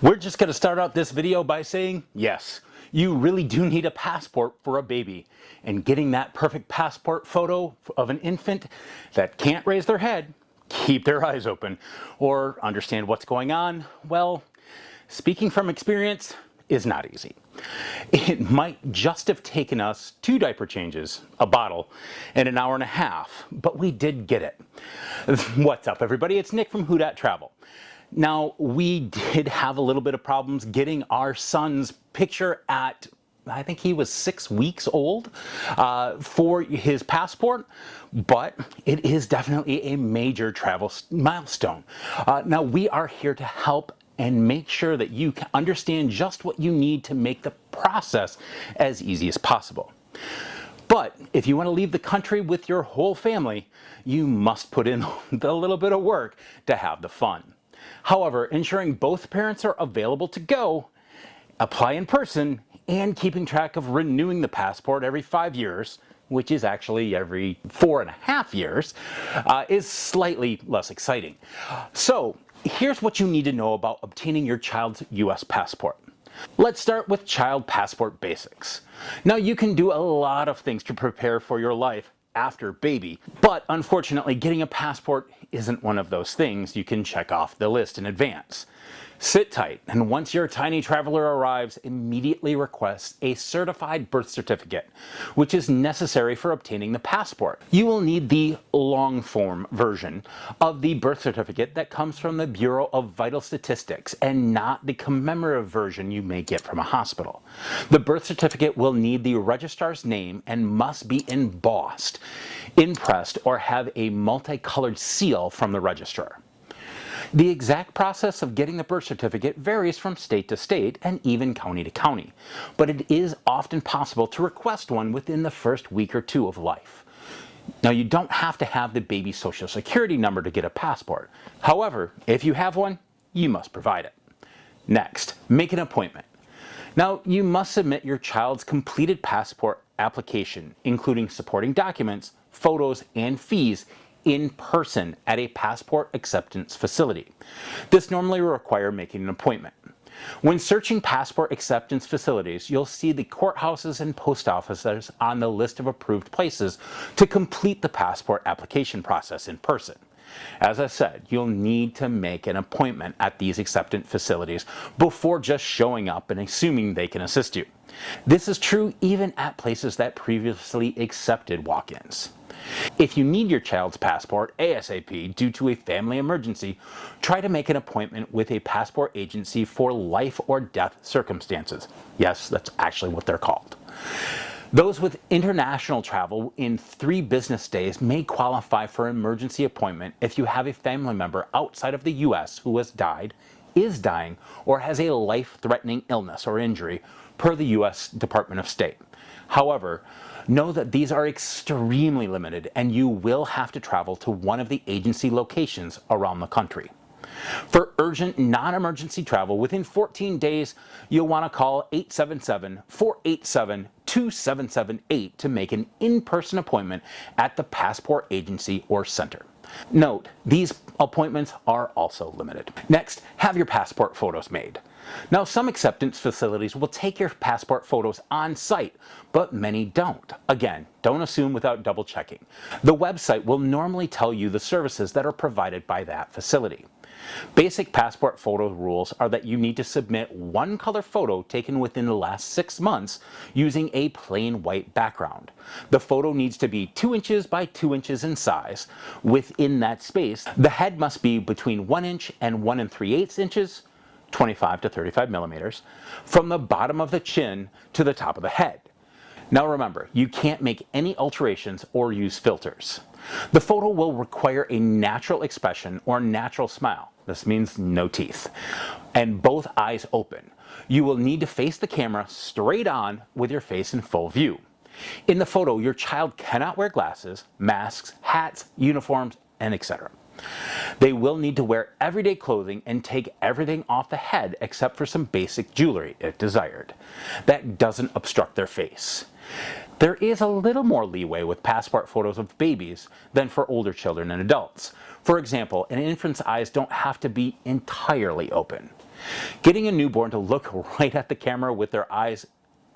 We're just going to start out this video by saying, yes, you really do need a passport for a baby. And getting that perfect passport photo of an infant that can't raise their head, keep their eyes open, or understand what's going on, well, speaking from experience, is not easy. It might just have taken us 2 diaper changes, a bottle, and an hour and a half, but we did get it. What's up, everybody? It's Nick from Who.Travel. Now, we did have a little bit of problems getting our son's picture at, I think he was 6 weeks old, for his passport, but it is definitely a major travel milestone. Now, we are here to help and make sure that you understand just what you need to make the process as easy as possible. But if you want to leave the country with your whole family, you must put in a little bit of work to have the fun. However, ensuring both parents are available to go, apply in person, and keeping track of renewing the passport every 5 years, which is actually every 4.5 years, is slightly less exciting. So, here's what you need to know about obtaining your child's U.S. passport. Let's start with child passport basics. Now, you can do a lot of things to prepare for your life after baby, but unfortunately getting a passport isn't one of those things you can check off the list in advance. Sit tight, and once your tiny traveler arrives, immediately request a certified birth certificate, which is necessary for obtaining the passport. You will need the long form version of the birth certificate that comes from the Bureau of Vital Statistics, and not the commemorative version you may get from a hospital. The birth certificate will need the registrar's name and must be embossed, impressed, or have a multicolored seal from the registrar. The exact process of getting the birth certificate varies from state to state and even county to county, but it is often possible to request one within the first week or 2 of life. Now, you don't have to have the baby's social security number to get a passport. However, if you have one, you must provide it. Next, make an appointment. Now, you must submit your child's completed passport application, including supporting documents, photos, and fees, in person at a passport acceptance facility. This normally will require making an appointment. When searching passport acceptance facilities, you'll see the courthouses and post offices on the list of approved places to complete the passport application process in person. As I said, you'll need to make an appointment at these acceptance facilities before just showing up and assuming they can assist you. This is true even at places that previously accepted walk-ins. If you need your child's passport ASAP due to a family emergency, try to make an appointment with a passport agency for life or death circumstances. Yes, that's actually what they're called. Those with international travel in 3 business days may qualify for an emergency appointment if you have a family member outside of the U.S. who has died, is dying, or has a life-threatening illness or injury, per the U.S. Department of State. However, know that these are extremely limited, and you will have to travel to one of the agency locations around the country. For urgent, non-emergency travel within 14 days, you'll want to call 877-487-2778 to make an in-person appointment at the passport agency or center. Note, these appointments are also limited. Next, have your passport photos made. Now, some acceptance facilities will take your passport photos on site, but many don't. Again, don't assume without double checking. The website will normally tell you the services that are provided by that facility. Basic passport photo rules are that you need to submit 1 color photo taken within the last 6 months using a plain white background. The photo needs to be 2 inches by 2 inches in size. Within that space, the head must be between 1 inch and 1 3/8 inches, 25 to 35 millimeters, from the bottom of the chin to the top of the head. Now remember, you can't make any alterations or use filters. The photo will require a natural expression or natural smile. This means no teeth. And both eyes open. You will need to face the camera straight on with your face in full view. In the photo, your child cannot wear glasses, masks, hats, uniforms, and etc. They will need to wear everyday clothing and take everything off the head except for some basic jewelry, if desired. That doesn't obstruct their face. There is a little more leeway with passport photos of babies than for older children and adults. For example, an infant's eyes don't have to be entirely open. Getting a newborn to look right at the camera with their eyes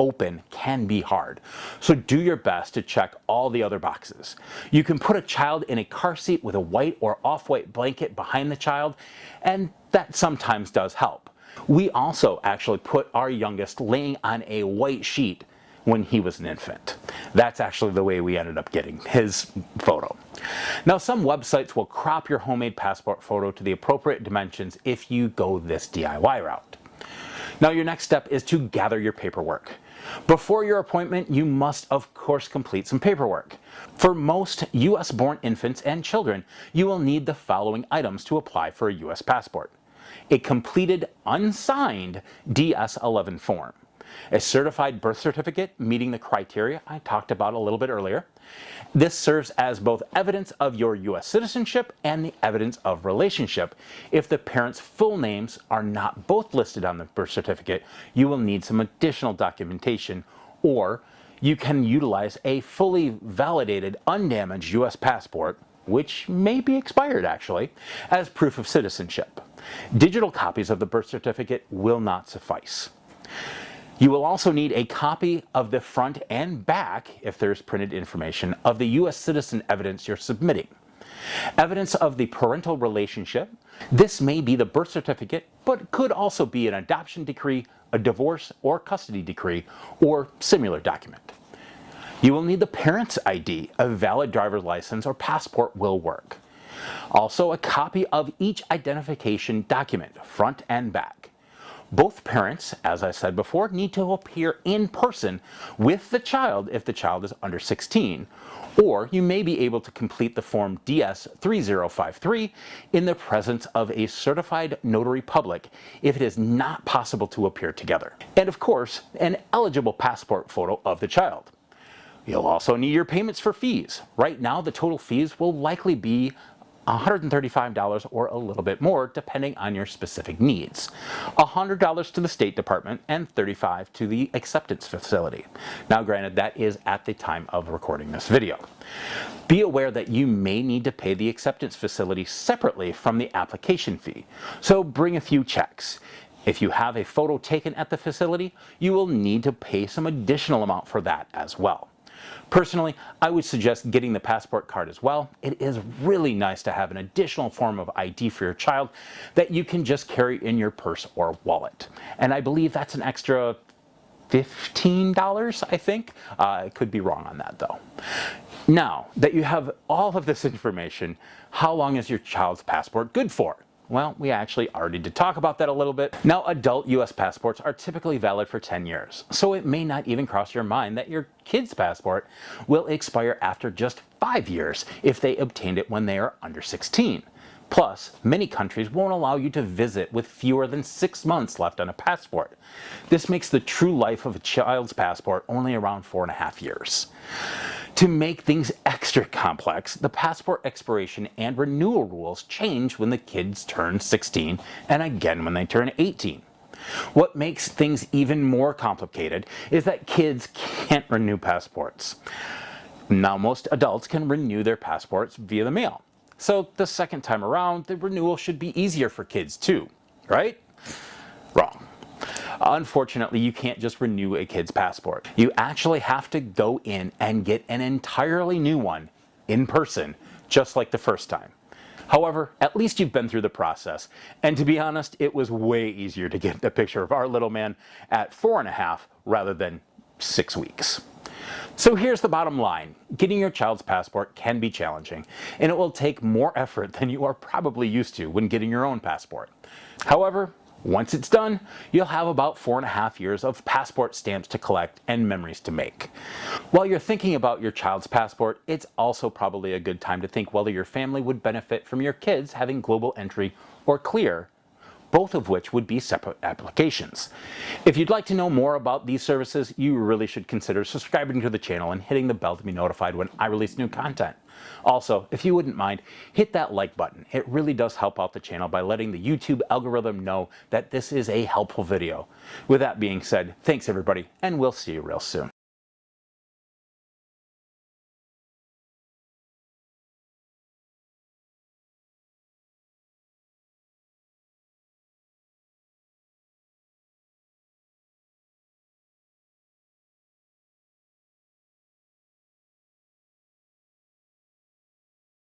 open can be hard, so do your best to check all the other boxes. You can put a child in a car seat with a white or off-white blanket behind the child, and that sometimes does help. We also actually put our youngest laying on a white sheet when he was an infant. That's actually the way we ended up getting his photo. Now, some websites will crop your homemade passport photo to the appropriate dimensions if you go this DIY route. Now, your next step is to gather your paperwork. Before your appointment, you must, of course, complete some paperwork. For most US-born infants and children, you will need the following items to apply for a US passport: a completed, unsigned DS-11 form, a certified birth certificate meeting the criteria I talked about a little bit earlier. This serves as both evidence of your US citizenship and the evidence of relationship. If the parents' full names are not both listed on the birth certificate, you will need some additional documentation, or you can utilize a fully validated, undamaged US passport, which may be expired actually, as proof of citizenship. Digital copies of the birth certificate will not suffice. You will also need a copy of the front and back, if there's printed information, of the U.S. citizen evidence you're submitting. Evidence of the parental relationship. This may be the birth certificate, but could also be an adoption decree, a divorce or custody decree, or similar document. You will need the parent's ID. A valid driver's license or passport will work. Also, a copy of each identification document, front and back. Both parents, as I said before, need to appear in person with the child if the child is under 16, or you may be able to complete the form DS-3053 in the presence of a certified notary public if it is not possible to appear together. And of course, an eligible passport photo of the child. You'll also need your payments for fees. Right now, the total fees will likely be $135 or a little bit more depending on your specific needs. $100 to the State Department and $35 to the acceptance facility. Now granted, that is at the time of recording this video. Be aware that you may need to pay the acceptance facility separately from the application fee, so bring a few checks. If you have a photo taken at the facility, you will need to pay some additional amount for that as well. Personally, I would suggest getting the passport card as well. It is really nice to have an additional form of ID for your child that you can just carry in your purse or wallet. And I believe that's an extra $15, I think. I could be wrong on that though. Now that you have all of this information, how long is your child's passport good for? Well, we actually already did talk about that a little bit. Now, adult US passports are typically valid for 10 years, so it may not even cross your mind that your kid's passport will expire after just 5 years if they obtained it when they are under 16. Plus, many countries won't allow you to visit with fewer than 6 months left on a passport. This makes the true life of a child's passport only around 4.5 years. To make things extra complex, the passport expiration and renewal rules change when the kids turn 16 and again when they turn 18. What makes things even more complicated is that kids can't renew passports. Now, most adults can renew their passports via the mail. So the second time around, the renewal should be easier for kids too, right? Wrong. Unfortunately, you can't just renew a kid's passport. You actually have to go in and get an entirely new one in person, just like the first time. However, at least you've been through the process. And to be honest, it was way easier to get a picture of our little man at 4.5 rather than 6 weeks. So here's the bottom line. Getting your child's passport can be challenging, and it will take more effort than you are probably used to when getting your own passport. However, once it's done, you'll have about 4.5 years of passport stamps to collect and memories to make. While you're thinking about your child's passport, it's also probably a good time to think whether your family would benefit from your kids having global entry or clear, both of which would be separate applications. If you'd like to know more about these services, you really should consider subscribing to the channel and hitting the bell to be notified when I release new content. Also, if you wouldn't mind, hit that like button. It really does help out the channel by letting the YouTube algorithm know that this is a helpful video. With that being said, thanks everybody, and we'll see you real soon.